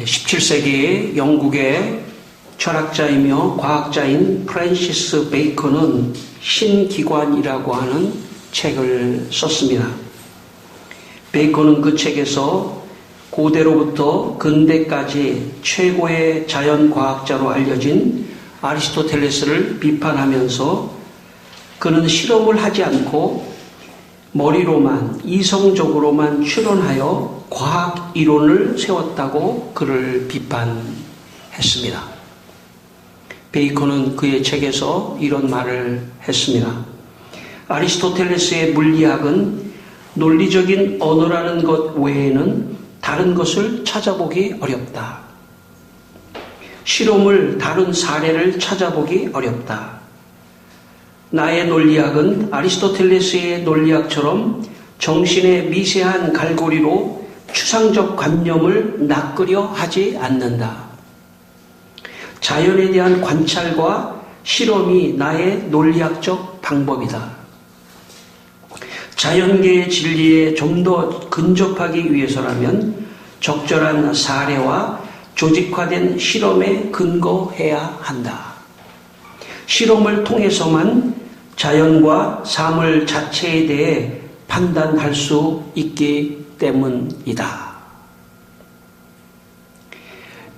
17세기 영국의 철학자이며 과학자인 프랜시스 베이컨은 신기관이라고 하는 책을 썼습니다. 베이컨은 그 책에서 고대로부터 근대까지 최고의 자연과학자로 알려진 아리스토텔레스를 비판하면서 그는 실험을 하지 않고 머리로만 이성적으로만 추론하여 과학 이론을 세웠다고 그를 비판했습니다. 베이컨은 그의 책에서 이런 말을 했습니다. 아리스토텔레스의 물리학은 논리적인 언어라는 것 외에는 다른 것을 찾아보기 어렵다. 실험을 다룬 사례를 찾아보기 어렵다. 나의 논리학은 아리스토텔레스의 논리학처럼 정신의 미세한 갈고리로 추상적 관념을 낚으려 하지 않는다. 자연에 대한 관찰과 실험이 나의 논리학적 방법이다. 자연계의 진리에 좀 더 근접하기 위해서라면 적절한 사례와 조직화된 실험에 근거해야 한다. 실험을 통해서만 자연과 사물 자체에 대해 판단할 수 있기 때문이다.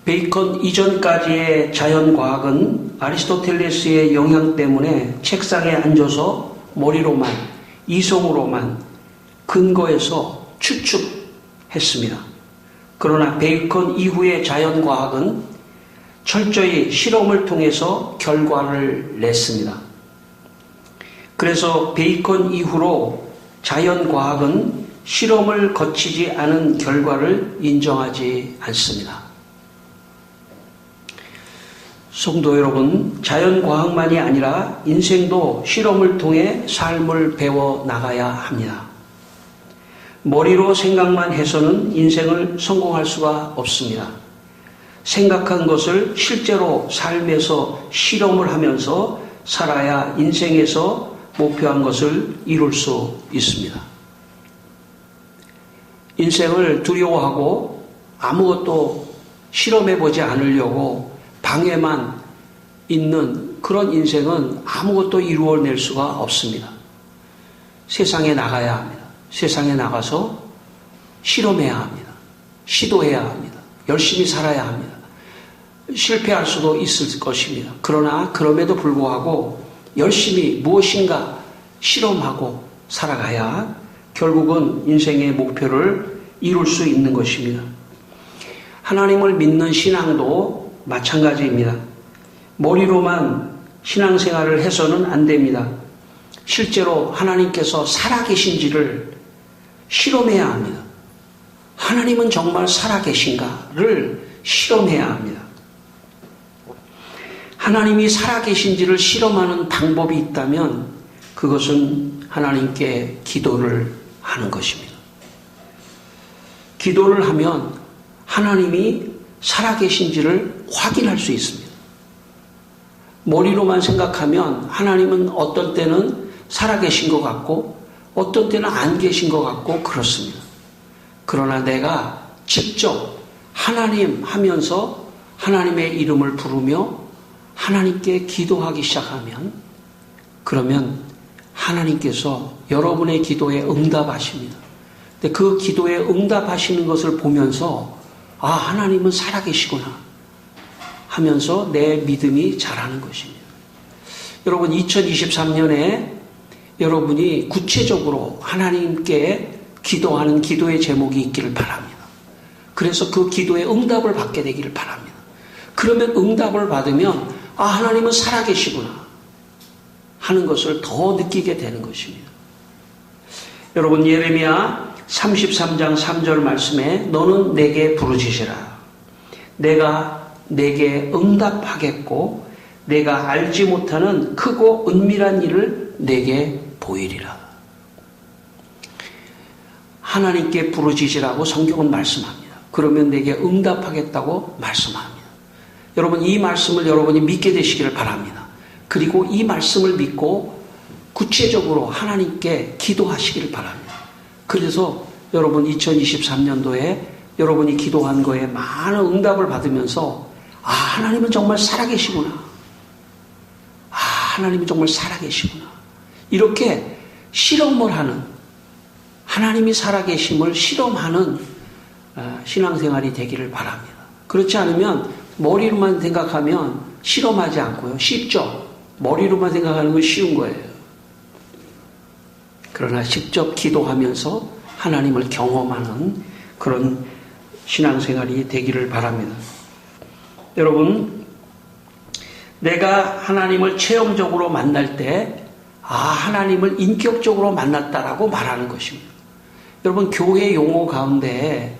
베이컨 이전까지의 자연과학은 아리스토텔레스의 영향 때문에 책상에 앉아서 머리로만, 이성으로만 근거해서 추측했습니다. 그러나 베이컨 이후의 자연과학은 철저히 실험을 통해서 결과를 냈습니다. 그래서 베이컨 이후로 자연과학은 실험을 거치지 않은 결과를 인정하지 않습니다. 성도 여러분, 자연과학만이 아니라 인생도 실험을 통해 삶을 배워 나가야 합니다. 머리로 생각만 해서는 인생을 성공할 수가 없습니다. 생각한 것을 실제로 삶에서 실험을 하면서 살아야 인생에서 목표한 것을 이룰 수 있습니다. 인생을 두려워하고 아무것도 실험해보지 않으려고 방에만 있는 그런 인생은 아무것도 이루어낼 수가 없습니다. 세상에 나가야 합니다. 세상에 나가서 실험해야 합니다. 시도해야 합니다. 열심히 살아야 합니다. 실패할 수도 있을 것입니다. 그러나 그럼에도 불구하고 열심히 무엇인가 실험하고 살아가야 결국은 인생의 목표를 이룰 수 있는 것입니다. 하나님을 믿는 신앙도 마찬가지입니다. 머리로만 신앙생활을 해서는 안 됩니다. 실제로 하나님께서 살아계신지를 실험해야 합니다. 하나님은 정말 살아계신가를 실험해야 합니다. 하나님이 살아계신지를 실험하는 방법이 있다면 그것은 하나님께 기도를 하는 것입니다. 기도를 하면 하나님이 살아계신지를 확인할 수 있습니다. 머리로만 생각하면 하나님은 어떤 때는 살아계신 것 같고 어떤 때는 안 계신 것 같고 그렇습니다. 그러나 내가 직접 하나님 하면서 하나님의 이름을 부르며 하나님께 기도하기 시작하면 그러면 하나님께서 여러분의 기도에 응답하십니다. 근데 그 기도에 응답하시는 것을 보면서 아, 하나님은 살아계시구나 하면서 내 믿음이 자라는 것입니다. 여러분 2023년에 여러분이 구체적으로 하나님께 기도하는 기도의 제목이 있기를 바랍니다. 그래서 그 기도에 응답을 받게 되기를 바랍니다. 그러면 응답을 받으면 아, 하나님은 살아계시구나 하는 것을 더 느끼게 되는 것입니다. 여러분 예레미야 33장 3절 말씀에 너는 내게 부르짖으라. 내가 내게 응답하겠고 내가 알지 못하는 크고 은밀한 일을 내게 보이리라. 하나님께 부르짖으라고 성경은 말씀합니다. 그러면 내게 응답하겠다고 말씀합니다. 여러분 이 말씀을 여러분이 믿게 되시기를 바랍니다. 그리고 이 말씀을 믿고 구체적으로 하나님께 기도하시기를 바랍니다. 그래서 여러분 2023년도에 여러분이 기도한 거에 많은 응답을 받으면서 하나님은 정말 살아계시구나. 하나님은 정말 살아계시구나. 이렇게 실험을 하는, 하나님이 살아계심을 실험하는 신앙생활이 되기를 바랍니다. 그렇지 않으면 머리로만 생각하면 실험하지 않고요. 쉽죠? 머리로만 생각하는 건 쉬운 거예요. 그러나 직접 기도하면서 하나님을 경험하는 그런 신앙생활이 되기를 바랍니다. 여러분, 내가 하나님을 체험적으로 만날 때 하나님을 인격적으로 만났다라고 말하는 것입니다. 여러분, 교회 용어 가운데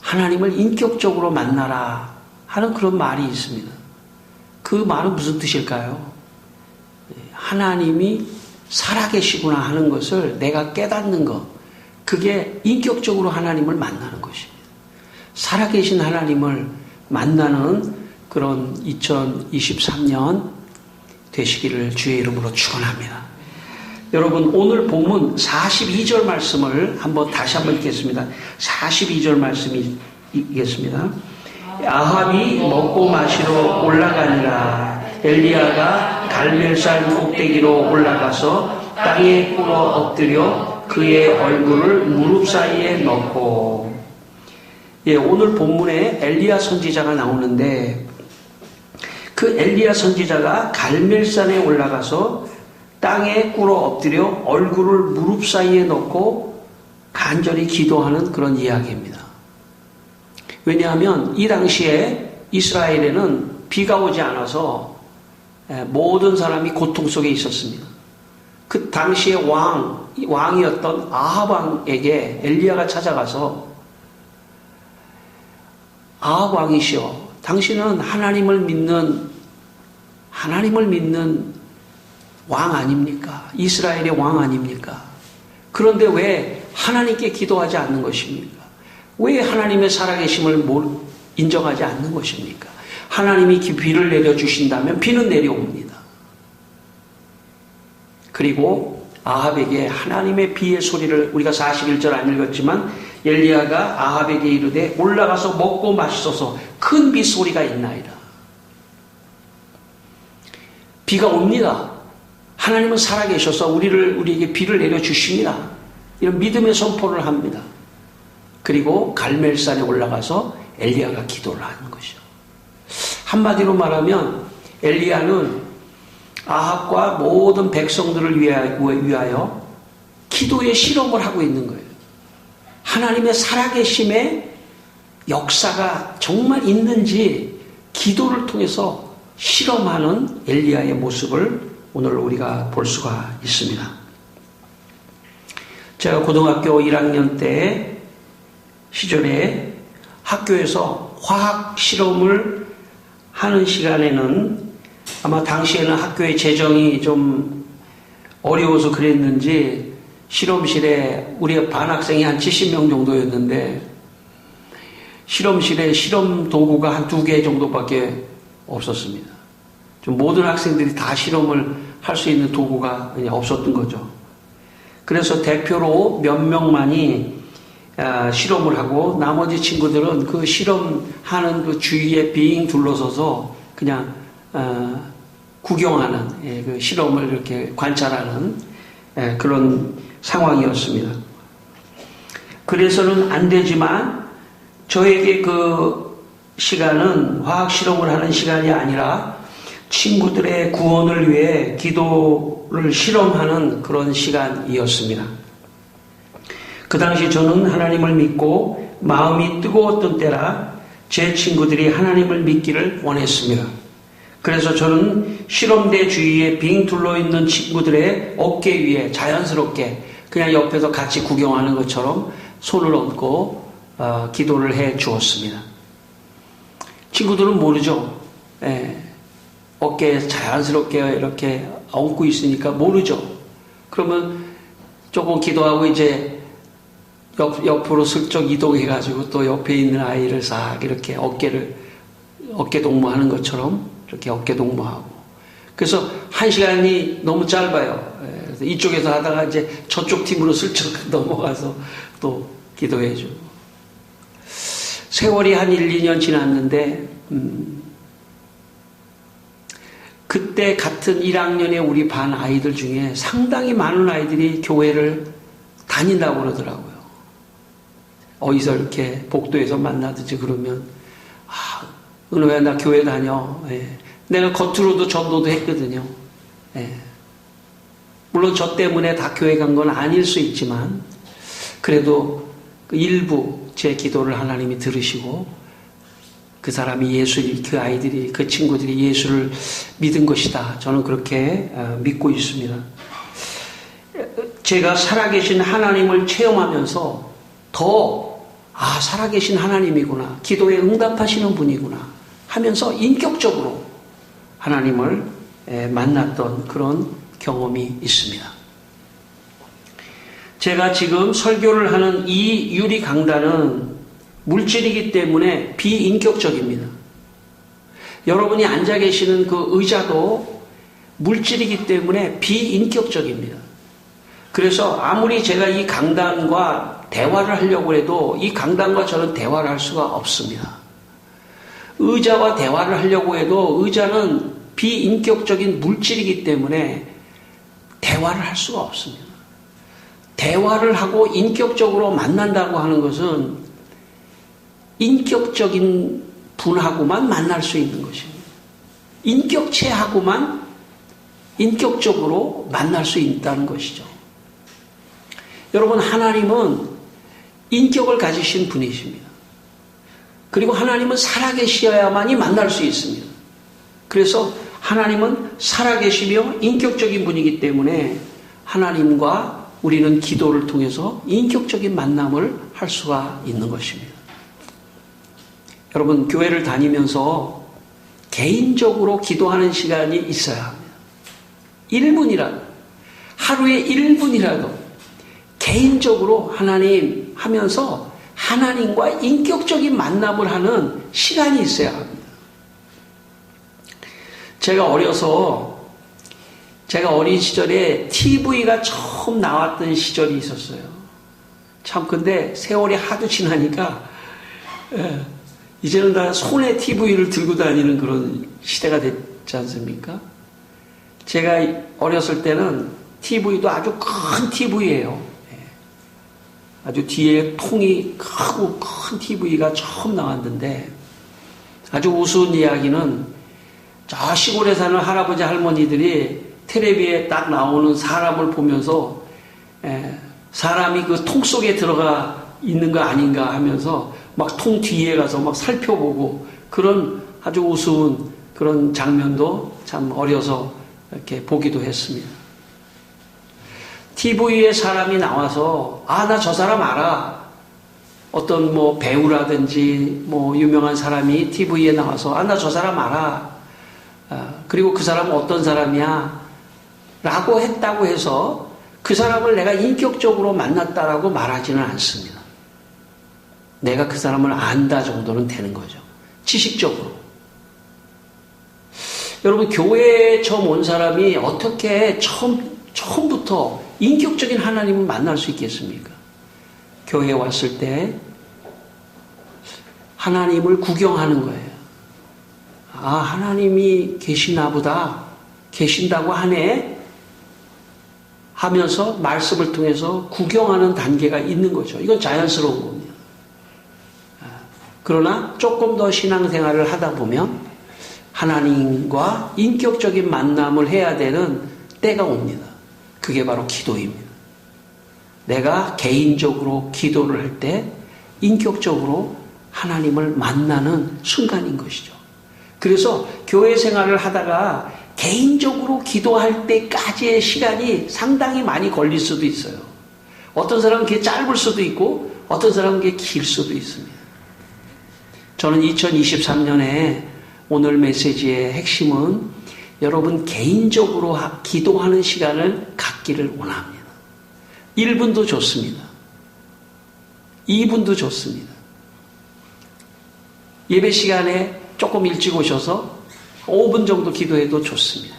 하나님을 인격적으로 만나라 하는 그런 말이 있습니다. 그 말은 무슨 뜻일까요? 하나님이 살아계시구나 하는 것을 내가 깨닫는 것, 그게 인격적으로 하나님을 만나는 것입니다. 살아계신 하나님을 만나는 그런 2023년 되시기를 주의 이름으로 축원합니다. 여러분, 오늘 본문 42절 말씀을 다시 한번 읽겠습니다. 42절 말씀이 읽겠습니다. 아합이 먹고 마시러 올라가니라. 엘리야가 갈멜산 꼭대기로 올라가서 땅에 꿇어 엎드려 그의 얼굴을 무릎 사이에 넣고. 오늘 본문에 엘리야 선지자가 나오는데, 그 엘리야 선지자가 갈멜산에 올라가서 땅에 꿇어 엎드려 얼굴을 무릎 사이에 넣고 간절히 기도하는 그런 이야기입니다. 왜냐하면 이 당시에 이스라엘에는 비가 오지 않아서 모든 사람이 고통 속에 있었습니다. 그 당시의 왕이었던 아합 왕에게 엘리야가 찾아가서, 아합 왕이시여, 당신은 하나님을 믿는 왕 아닙니까? 이스라엘의 왕 아닙니까? 그런데 왜 하나님께 기도하지 않는 것입니까? 왜 하나님의 살아계심을 인정하지 않는 것입니까? 하나님이 비를 내려주신다면 비는 내려옵니다. 그리고 아합에게 하나님의 비의 소리를, 우리가 41절 안 읽었지만 엘리야가 아합에게 이르되 올라가서 먹고 마시소서, 큰 비 소리가 있나이다. 비가 옵니다. 하나님은 살아계셔서 우리에게 비를 내려주십니다. 이런 믿음의 선포를 합니다. 그리고 갈멜산에 올라가서 엘리야가 기도를 하는 것이죠. 한마디로 말하면 엘리야는 아합과 모든 백성들을 위하여 기도의 실험을 하고 있는 거예요. 하나님의 살아계심의 역사가 정말 있는지 기도를 통해서 실험하는 엘리야의 모습을 오늘 우리가 볼 수가 있습니다. 제가 고등학교 1학년 때 시절에 학교에서 화학 실험을 하는 시간에는 아마 당시에는 학교의 재정이 좀 어려워서 그랬는지 실험실에 우리 반 학생이 한 70명 정도였는데 실험실에 실험 도구가 한 2개 정도밖에 없었습니다. 좀 모든 학생들이 다 실험을 할 수 있는 도구가 그냥 없었던 거죠. 그래서 대표로 몇 명만이 실험을 하고 나머지 친구들은 그 실험하는 그 주위에 빙 둘러서서 그냥 구경하는, 그 실험을 이렇게 관찰하는 그런 상황이었습니다. 그래서는 안 되지만 저에게 그 시간은 화학 실험을 하는 시간이 아니라 친구들의 구원을 위해 기도를 실험하는 그런 시간이었습니다. 그 당시 저는 하나님을 믿고 마음이 뜨거웠던 때라 제 친구들이 하나님을 믿기를 원했습니다. 그래서 저는 실험대 주위에 빙 둘러있는 친구들의 어깨 위에 자연스럽게 그냥 옆에서 같이 구경하는 것처럼 손을 얹고 기도를 해 주었습니다. 친구들은 모르죠. 어깨에 자연스럽게 이렇게 얹고 있으니까 모르죠. 그러면 조금 기도하고 이제 옆으로 슬쩍 이동해가지고 또 옆에 있는 아이를 싹 이렇게 어깨 동무하는 것처럼 이렇게 어깨 동무하고. 그래서 1시간이 너무 짧아요. 그래서 이쪽에서 하다가 이제 저쪽 팀으로 슬쩍 넘어가서 또 기도해주고. 세월이 한 1, 2년 지났는데 그때 같은 1학년의 우리 반 아이들 중에 상당히 많은 아이들이 교회를 다닌다고 그러더라고요. 어디서 이렇게 복도에서 만나든지 그러면 은호야 나 교회 다녀. 예. 내가 겉으로도 전도도 했거든요. 예. 물론 저 때문에 다 교회 간 건 아닐 수 있지만 그래도 그 일부 제 기도를 하나님이 들으시고 그 사람이 그 아이들이, 그 친구들이 예수를 믿은 것이다. 저는 그렇게 믿고 있습니다. 제가 살아계신 하나님을 체험하면서 더, 살아계신 하나님이구나. 기도에 응답하시는 분이구나. 하면서 인격적으로 하나님을 만났던 그런 경험이 있습니다. 제가 지금 설교를 하는 이 유리 강단은 물질이기 때문에 비인격적입니다. 여러분이 앉아 계시는 그 의자도 물질이기 때문에 비인격적입니다. 그래서 아무리 제가 이 강단과 대화를 하려고 해도 이 강단과 저는 대화를 할 수가 없습니다. 의자와 대화를 하려고 해도 의자는 비인격적인 물질이기 때문에 대화를 할 수가 없습니다. 대화를 하고 인격적으로 만난다고 하는 것은 인격적인 분하고만 만날 수 있는 것입니다. 인격체하고만 인격적으로 만날 수 있다는 것이죠. 여러분, 하나님은 인격을 가지신 분이십니다. 그리고 하나님은 살아계셔야만이 만날 수 있습니다. 그래서 하나님은 살아계시며 인격적인 분이기 때문에 하나님과 우리는 기도를 통해서 인격적인 만남을 할 수가 있는 것입니다. 여러분, 교회를 다니면서 개인적으로 기도하는 시간이 있어야 합니다. 1분이라도, 하루에 1분이라도 개인적으로 하나님 하면서 하나님과 인격적인 만남을 하는 시간이 있어야 합니다. 제가 어린 시절에 TV가 처음 나왔던 시절이 있었어요. 참, 근데 세월이 하도 지나니까, 이제는 다 손에 TV를 들고 다니는 그런 시대가 됐지 않습니까? 제가 어렸을 때는 TV도 아주 큰 TV예요. 아주 뒤에 통이 크고 큰 TV가 처음 나왔는데 아주 우스운 이야기는 저 시골에 사는 할아버지 할머니들이 텔레비에 딱 나오는 사람을 보면서 사람이 그 통 속에 들어가 있는 거 아닌가 하면서 막 통 뒤에 가서 막 살펴보고 그런 아주 우스운 그런 장면도 참 어려서 이렇게 보기도 했습니다. TV에 사람이 나와서 나 저 사람 알아. 어떤 뭐 배우라든지 뭐 유명한 사람이 TV에 나와서 나 저 사람 알아. 그리고 그 사람은 어떤 사람이야? 라고 했다고 해서 그 사람을 내가 인격적으로 만났다라고 말하지는 않습니다. 내가 그 사람을 안다 정도는 되는 거죠. 지식적으로. 여러분, 교회에 처음 온 사람이 어떻게 처음부터 인격적인 하나님을 만날 수 있겠습니까? 교회에 왔을 때 하나님을 구경하는 거예요. 하나님이 계시나 보다, 계신다고 하네 하면서 말씀을 통해서 구경하는 단계가 있는 거죠. 이건 자연스러운 겁니다. 그러나 조금 더 신앙생활을 하다 보면 하나님과 인격적인 만남을 해야 되는 때가 옵니다. 그게 바로 기도입니다. 내가 개인적으로 기도를 할 때 인격적으로 하나님을 만나는 순간인 것이죠. 그래서 교회 생활을 하다가 개인적으로 기도할 때까지의 시간이 상당히 많이 걸릴 수도 있어요. 어떤 사람은 그게 짧을 수도 있고 어떤 사람은 그게 길 수도 있습니다. 저는 2023년에 오늘 메시지의 핵심은 여러분 개인적으로 기도하는 시간을 갖기를 원합니다. 1분도 좋습니다. 2분도 좋습니다. 예배 시간에 조금 일찍 오셔서 5분 정도 기도해도 좋습니다.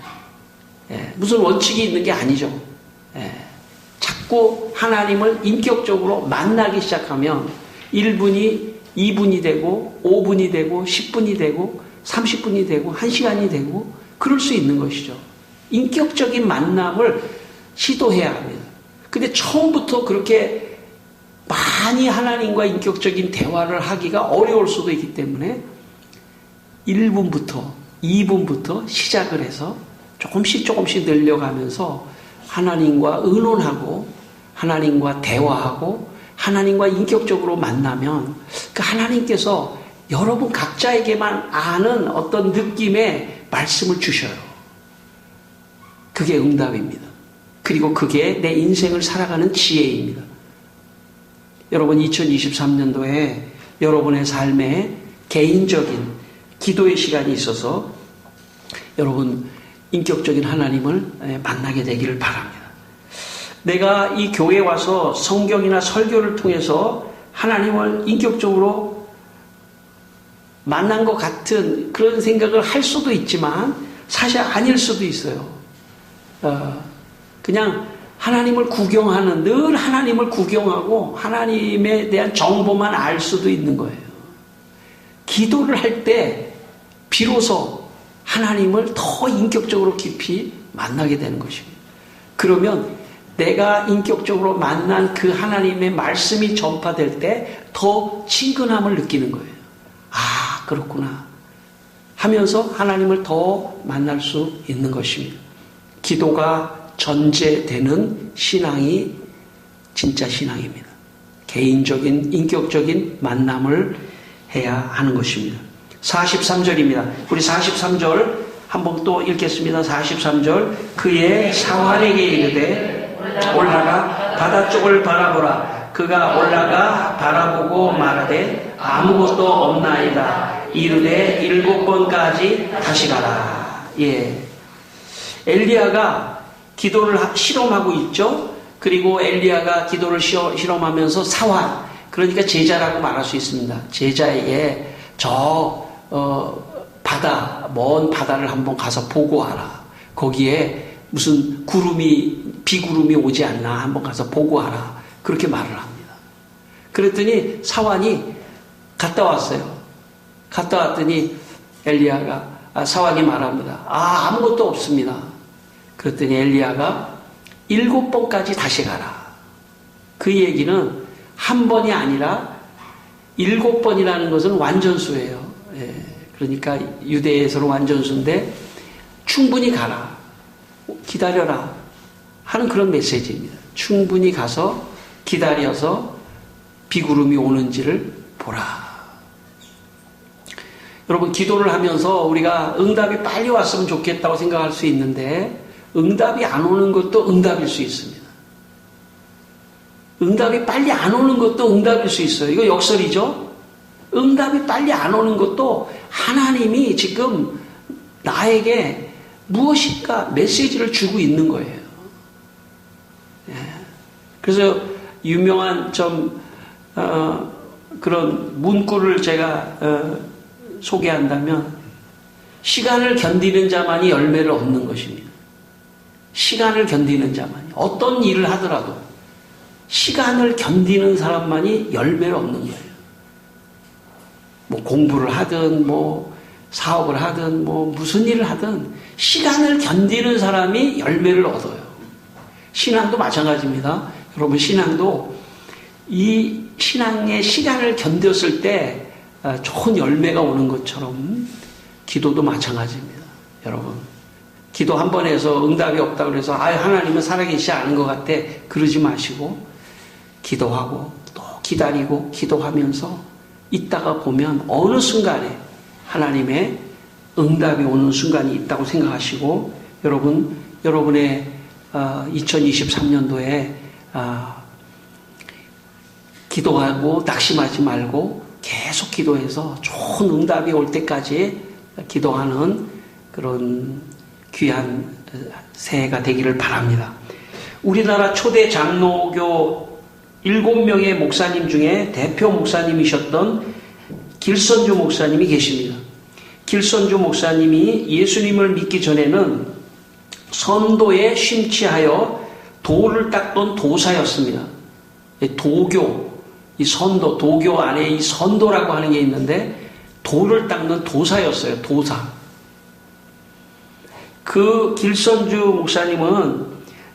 무슨 원칙이 있는 게 아니죠. 자꾸 하나님을 인격적으로 만나기 시작하면 1분이 2분이 되고 5분이 되고 10분이 되고 30분이 되고 1시간이 되고 그럴 수 있는 것이죠. 인격적인 만남을 시도해야 합니다. 근데 처음부터 그렇게 많이 하나님과 인격적인 대화를 하기가 어려울 수도 있기 때문에 1분부터 2분부터 시작을 해서 조금씩 늘려가면서 하나님과 의논하고 하나님과 대화하고 하나님과 인격적으로 만나면 그 하나님께서 여러분 각자에게만 아는 어떤 느낌의 말씀을 주셔요. 그게 응답입니다. 그리고 그게 내 인생을 살아가는 지혜입니다. 여러분 2023년도에 여러분의 삶에 개인적인 기도의 시간이 있어서 여러분 인격적인 하나님을 만나게 되기를 바랍니다. 내가 이 교회에 와서 성경이나 설교를 통해서 하나님을 인격적으로 만난 것 같은 그런 생각을 할 수도 있지만 사실 아닐 수도 있어요. 그냥 하나님을 구경하는, 늘 하나님을 구경하고 하나님에 대한 정보만 알 수도 있는 거예요. 기도를 할 때 비로소 하나님을 더 인격적으로 깊이 만나게 되는 것입니다. 그러면 내가 인격적으로 만난 그 하나님의 말씀이 전파될 때 더 친근함을 느끼는 거예요. 아, 그렇구나 하면서 하나님을 더 만날 수 있는 것입니다. 기도가 전제되는 신앙이 진짜 신앙입니다. 개인적인 인격적인 만남을 해야 하는 것입니다. 43절입니다. 우리 43절 한번 또 읽겠습니다. 43절 그의 사환에게 이르되 올라가 바다 쪽을 바라보라. 그가 올라가 바라보고 말하되 아무것도 없나이다. 이르되 7번까지 다시 가라. 예, 엘리야가 기도를 실험하고 있죠. 그리고 엘리야가 기도를 실험하면서 사환, 그러니까 제자라고 말할 수 있습니다. 제자에게 바다, 먼 바다를 한번 가서 보고 와라. 거기에 무슨 비구름이 오지 않나 한번 가서 보고 와라. 그렇게 말을 합니다. 그랬더니 사환이 갔다 왔어요. 갔다 왔더니 사환이 말합니다. 아무것도 없습니다. 그랬더니 엘리야가 7번까지 다시 가라. 그 얘기는 한 번이 아니라 7번이라는 것은 완전수예요. 예, 그러니까 유대에서는 완전수인데 충분히 가라. 기다려라. 하는 그런 메시지입니다. 충분히 가서 기다려서 비구름이 오는지를 보라. 여러분 기도를 하면서 우리가 응답이 빨리 왔으면 좋겠다고 생각할 수 있는데 응답이 안 오는 것도 응답일 수 있습니다. 응답이 빨리 안 오는 것도 응답일 수 있어요. 이거 역설이죠. 응답이 빨리 안 오는 것도 하나님이 지금 나에게 무엇인가 메시지를 주고 있는 거예요. 예. 그래서 유명한 그런 문구를 제가 소개한다면 시간을 견디는 자만이 열매를 얻는 것입니다. 시간을 견디는 자만이 어떤 일을 하더라도 시간을 견디는 사람만이 열매를 얻는 거예요. 뭐 공부를 하든 뭐 사업을 하든 뭐 무슨 일을 하든 시간을 견디는 사람이 열매를 얻어요. 신앙도 마찬가지입니다. 여러분 신앙도 이 신앙의 시간을 견뎠을 때 좋은 열매가 오는 것처럼 기도도 마찬가지입니다. 여러분 기도 한 번 해서 응답이 없다고 해서 하나님은 살아계시지 않은 것 같아 그러지 마시고 기도하고 또 기다리고 기도하면서 있다가 보면 어느 순간에 하나님의 응답이 오는 순간이 있다고 생각하시고 여러분의 2023년도에 기도하고 낙심하지 말고 계속 기도해서 좋은 응답이 올 때까지 기도하는 그런 귀한 새해가 되기를 바랍니다. 우리나라 초대 장로교 7명의 목사님 중에 대표 목사님이셨던 길선주 목사님이 계십니다. 길선주 목사님이 예수님을 믿기 전에는 선도에 심취하여 도를 닦던 도사였습니다. 도교, 이 선도, 도교 안에 이 선도라고 하는 게 있는데 도를 닦는 도사였어요. 도사. 그 길선주 목사님은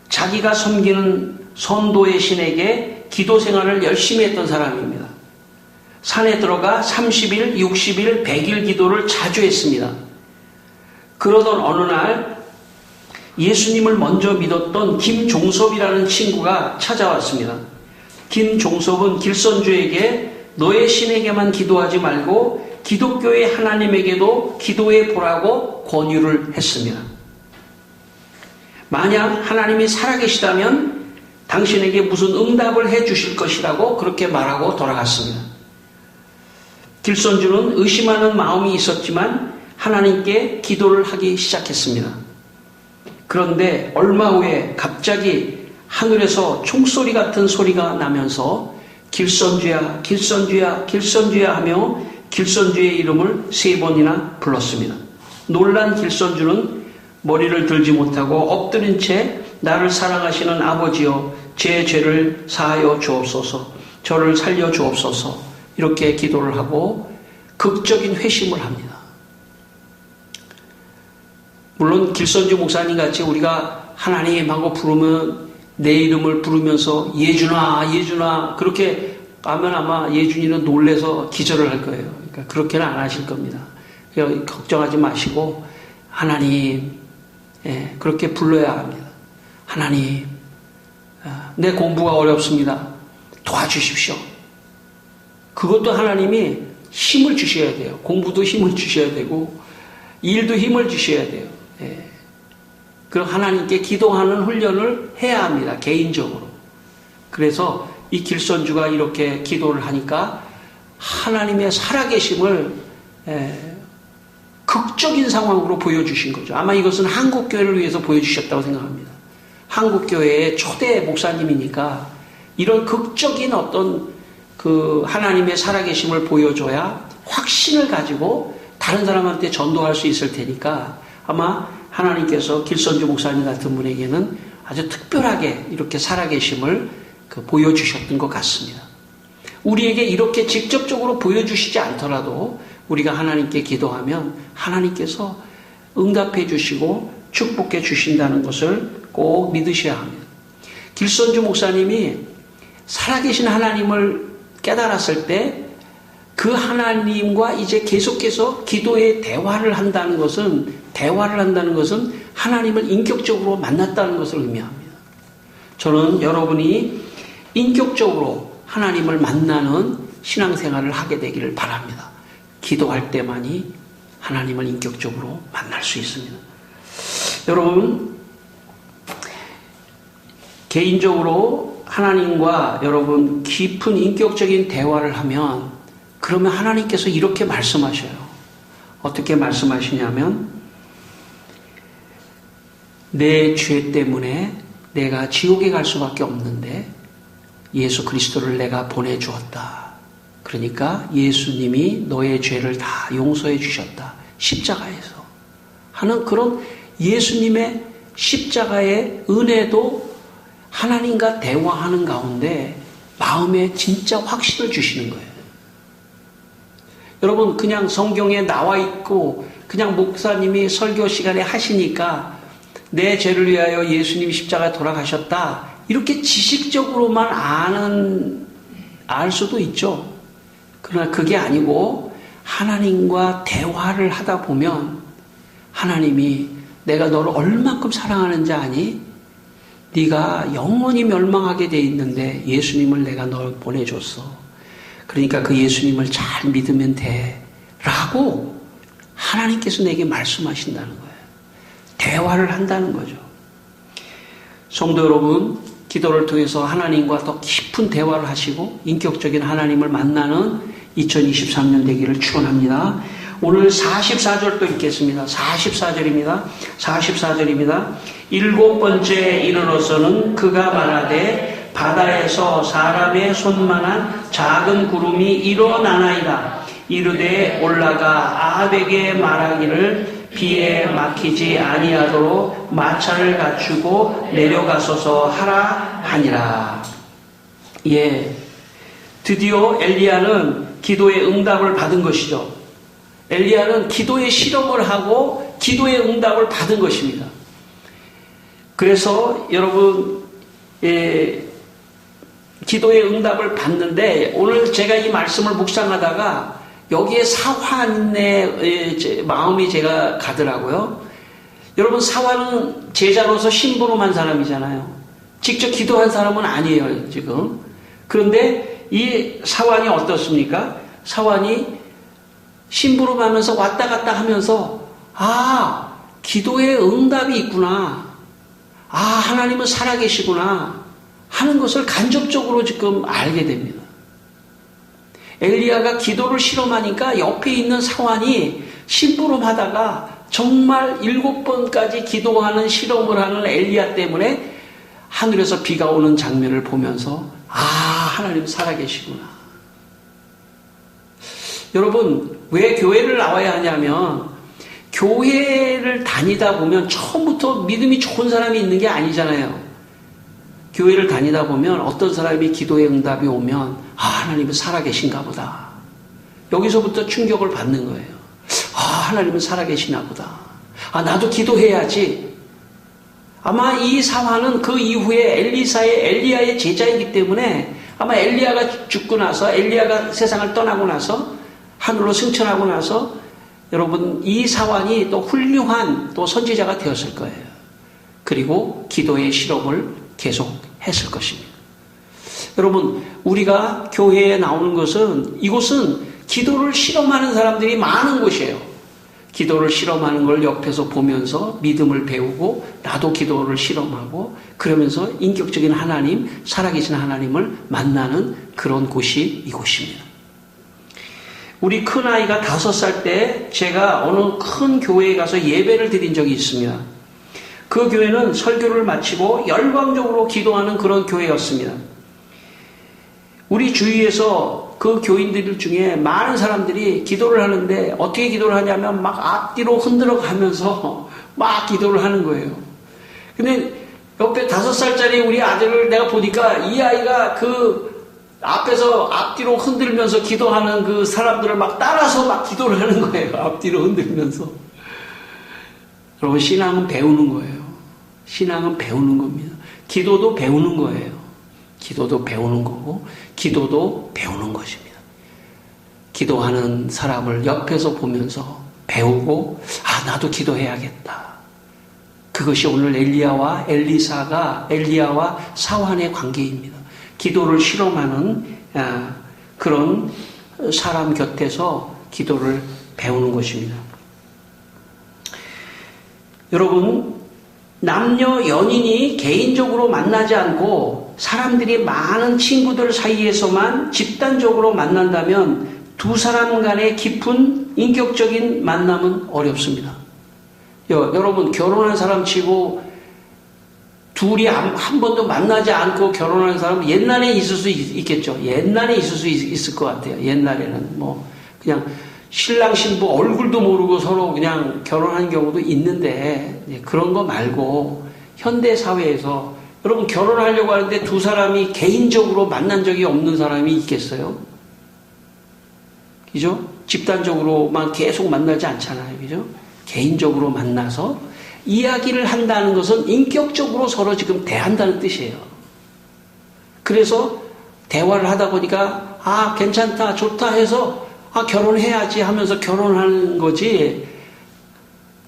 자기가 섬기는 선도의 신에게 기도 생활을 열심히 했던 사람입니다. 산에 들어가 30일, 60일, 100일 기도를 자주 했습니다. 그러던 어느 날 예수님을 먼저 믿었던 김종섭이라는 친구가 찾아왔습니다. 김종섭은 길선주에게 너의 신에게만 기도하지 말고 기독교의 하나님에게도 기도해 보라고 권유를 했습니다. 만약 하나님이 살아계시다면 당신에게 무슨 응답을 해 주실 것이라고 그렇게 말하고 돌아갔습니다. 길선주는 의심하는 마음이 있었지만 하나님께 기도를 하기 시작했습니다. 그런데 얼마 후에 갑자기 하늘에서 총소리 같은 소리가 나면서 길선주야, 길선주야, 길선주야 하며 길선주의 이름을 3번이나 불렀습니다. 놀란 길선주는 머리를 들지 못하고 엎드린 채 나를 사랑하시는 아버지여 제 죄를 사하여 주옵소서, 저를 살려 주옵소서 이렇게 기도를 하고 극적인 회심을 합니다. 물론 길선주 목사님 같이 우리가 하나님하고 부르면 내 이름을 부르면서 예준아 예준아 그렇게 하면 아마 예준이는 놀래서 기절을 할 거예요. 그러니까 그렇게는 안 하실 겁니다. 걱정하지 마시고 하나님 그렇게 불러야 합니다. 하나님 내 공부가 어렵습니다. 도와주십시오. 그것도 하나님이 힘을 주셔야 돼요. 공부도 힘을 주셔야 되고 일도 힘을 주셔야 돼요. 그럼 하나님께 기도하는 훈련을 해야 합니다. 개인적으로. 그래서 이 길선주가 이렇게 기도를 하니까 하나님의 살아계심을 극적인 상황으로 보여주신 거죠. 아마 이것은 한국교회를 위해서 보여주셨다고 생각합니다. 한국교회의 초대 목사님이니까 이런 극적인 어떤 그 하나님의 살아계심을 보여줘야 확신을 가지고 다른 사람한테 전도할 수 있을 테니까 아마 하나님께서 길선주 목사님 같은 분에게는 아주 특별하게 이렇게 살아계심을 보여주셨던 것 같습니다. 우리에게 이렇게 직접적으로 보여주시지 않더라도 우리가 하나님께 기도하면 하나님께서 응답해 주시고 축복해 주신다는 것을 꼭 믿으셔야 합니다. 길선주 목사님이 살아계신 하나님을 깨달았을 때 그 하나님과 이제 계속해서 기도의 대화를 한다는 것은 하나님을 인격적으로 만났다는 것을 의미합니다. 저는 여러분이 인격적으로 하나님을 만나는 신앙생활을 하게 되기를 바랍니다. 기도할 때만이 하나님을 인격적으로 만날 수 있습니다. 여러분, 개인적으로 하나님과 여러분 깊은 인격적인 대화를 하면 그러면 하나님께서 이렇게 말씀하셔요. 어떻게 말씀하시냐면 내 죄 때문에 내가 지옥에 갈 수밖에 없는데 예수 그리스도를 내가 보내주었다. 그러니까 예수님이 너의 죄를 다 용서해 주셨다. 십자가에서 하는 그런 예수님의 십자가의 은혜도 하나님과 대화하는 가운데 마음에 진짜 확신을 주시는 거예요. 여러분 그냥 성경에 나와 있고 그냥 목사님이 설교 시간에 하시니까 내 죄를 위하여 예수님이 십자가에 돌아가셨다. 이렇게 지식적으로만 알 수도 있죠. 그러나 그게 아니고 하나님과 대화를 하다 보면 하나님이 내가 너를 얼만큼 사랑하는지 아니? 네가 영원히 멸망하게 돼 있는데 예수님을 내가 널 보내줬어. 그러니까 그 예수님을 잘 믿으면 돼. 라고 하나님께서 내게 말씀하신다는 거예요. 대화를 한다는 거죠. 성도 여러분, 기도를 통해서 하나님과 더 깊은 대화를 하시고 인격적인 하나님을 만나는 2023년 되기를 축원합니다. 오늘 44절도 읽겠습니다. 44절입니다. 44절입니다. 7번째 이르러서는 그가 말하되 바다에서 사람의 손만한 작은 구름이 일어나나이다. 이르되 올라가 아합에게 말하기를 비에 막히지 아니하도록 마차를 갖추고 내려가소서 하라 하니라. 예, 드디어 엘리야는 기도의 응답을 받은 것이죠. 엘리야는 기도의 실험을 하고 기도의 응답을 받은 것입니다. 그래서 여러분, 기도의 응답을 받는데 오늘 제가 이 말씀을 묵상하다가 여기에 사환의 마음이 제가 가더라고요. 여러분, 사환은 제자로서 심부름한 사람이잖아요. 직접 기도한 사람은 아니에요, 지금. 그런데 이 사환이 어떻습니까? 사환이 심부름하면서 왔다 갔다 하면서 기도의 응답이 있구나. 하나님은 살아계시구나 하는 것을 간접적으로 지금 알게 됩니다. 엘리야가 기도를 실험하니까 옆에 있는 사환이 심부름하다가 정말 7번까지 기도하는 실험을 하는 엘리야 때문에 하늘에서 비가 오는 장면을 보면서 하나님 살아계시구나. 여러분, 왜 교회를 나와야 하냐면 교회를 다니다 보면 처음부터 믿음이 좋은 사람이 있는 게 아니잖아요. 교회를 다니다 보면 어떤 사람이 기도의 응답이 오면 하나님은 살아계신가 보다. 여기서부터 충격을 받는 거예요. 하나님은 살아계시나 보다. 나도 기도해야지. 아마 이 사환은 그 이후에 엘리야의 제자이기 때문에 아마 엘리야가 죽고 나서, 엘리야가 세상을 떠나고 나서, 하늘로 승천하고 나서 여러분, 이 사환이 또 훌륭한 또 선지자가 되었을 거예요. 그리고 기도의 실험을 계속 했을 것입니다. 여러분, 우리가 교회에 나오는 것은, 이곳은 기도를 실험하는 사람들이 많은 곳이에요. 기도를 실험하는 걸 옆에서 보면서 믿음을 배우고 나도 기도를 실험하고 그러면서 인격적인 하나님, 살아계신 하나님을 만나는 그런 곳이 이곳입니다. 우리 큰아이가 5살 때 제가 어느 큰 교회에 가서 예배를 드린 적이 있습니다. 그 교회는 설교를 마치고 열광적으로 기도하는 그런 교회였습니다. 우리 주위에서 그 교인들 중에 많은 사람들이 기도를 하는데 어떻게 기도를 하냐면 막 앞뒤로 흔들어 가면서 막 기도를 하는 거예요. 근데 옆에 5살짜리 우리 아들을 내가 보니까 이 아이가 그 앞에서 앞뒤로 흔들면서 기도하는 그 사람들을 막 따라서 막 기도를 하는 거예요. 앞뒤로 흔들면서. 여러분, 신앙은 배우는 거예요. 신앙은 배우는 겁니다. 기도도 배우는 거예요. 기도도 배우는 거고 기도도 배우는 것입니다. 기도하는 사람을 옆에서 보면서 배우고 나도 기도해야겠다. 그것이 오늘 엘리야와 사환의 관계입니다. 기도를 실험하는 그런 사람 곁에서 기도를 배우는 것입니다. 여러분, 남녀 연인이 개인적으로 만나지 않고 사람들이 많은 친구들 사이에서만 집단적으로 만난다면 두 사람 간의 깊은 인격적인 만남은 어렵습니다. 여러분, 결혼한 사람 치고 둘이 한 번도 만나지 않고 결혼한 사람은 옛날에 있을 수 있겠죠. 옛날에 있을 수 있을 것 같아요. 옛날에는 그냥 신랑 신부 얼굴도 모르고 서로 그냥 결혼한 경우도 있는데 그런 거 말고 현대 사회에서 여러분, 결혼하려고 하는데 두 사람이 개인적으로 만난 적이 없는 사람이 있겠어요? 그죠? 집단적으로만 계속 만나지 않잖아요. 그죠? 개인적으로 만나서 이야기를 한다는 것은 인격적으로 서로 지금 대한다는 뜻이에요. 그래서 대화를 하다 보니까 괜찮다, 좋다 해서 결혼해야지 하면서 결혼하는 거지,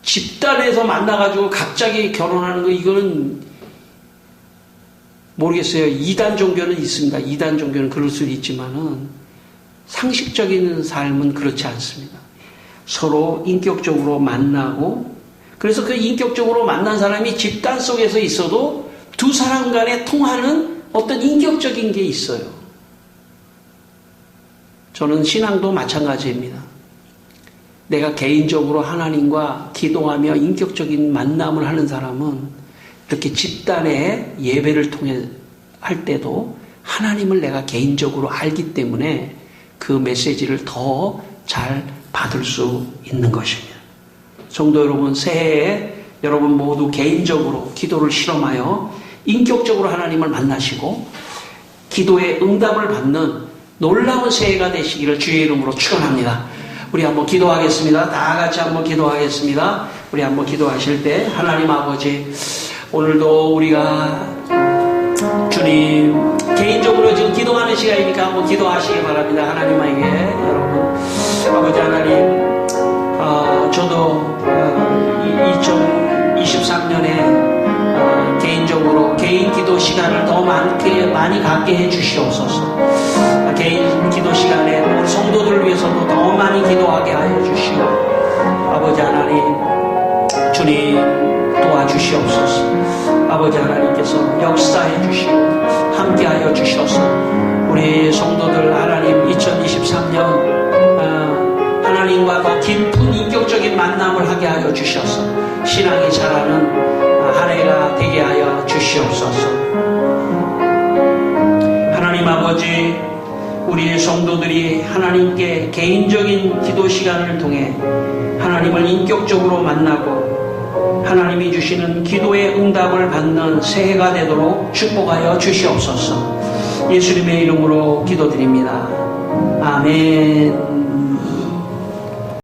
집단에서 만나가지고 갑자기 결혼하는 거, 이거는 모르겠어요. 이단 종교는 있습니다. 이단 종교는 그럴 수도 있지만은 상식적인 삶은 그렇지 않습니다. 서로 인격적으로 만나고, 그래서 그 인격적으로 만난 사람이 집단 속에서 있어도 두 사람 간에 통하는 어떤 인격적인 게 있어요. 저는 신앙도 마찬가지입니다. 내가 개인적으로 하나님과 기도하며 인격적인 만남을 하는 사람은 이렇게 집단의 예배를 통해 할 때도 하나님을 내가 개인적으로 알기 때문에 그 메시지를 더 잘 받을 수 있는 것입니다. 성도 여러분, 새해에 여러분 모두 개인적으로 기도를 실험하여 인격적으로 하나님을 만나시고 기도의 응답을 받는 놀라운 새해가 되시기를 주의 이름으로 축원합니다. 우리 한번 기도하겠습니다. 다 같이 한번 기도하겠습니다. 우리 한번 기도하실 때 하나님 아버지, 오늘도 우리가 주님 개인적으로 지금 기도하는 시간이니까 한번 기도하시기 바랍니다. 하나님에게 여러분 아버지 하나님, 저도 2023년에 개인적으로 개인 기도 시간을 더 많이 갖게 해 주시옵소서. 개인 기도 시간에 우리 성도들을 위해서도 더 많이 기도하게 하여 주시고, 아버지 하나님 주님 도와주시옵소서. 아버지 하나님께서 역사해 주시고 함께하여 주셔서 우리 성도들 하나님 2023년 하나님과 더 깊은 인격적인 만남을 하게 하여 주셔서 신앙이 자라는 한 해가 되게 하여 주시옵소서. 하나님 아버지, 우리 성도들이 하나님께 개인적인 기도 시간을 통해 하나님을 인격적으로 만나고 하나님이 주시는 기도의 응답을 받는 새해가 되도록 축복하여 주시옵소서. 예수님의 이름으로 기도드립니다. 아멘.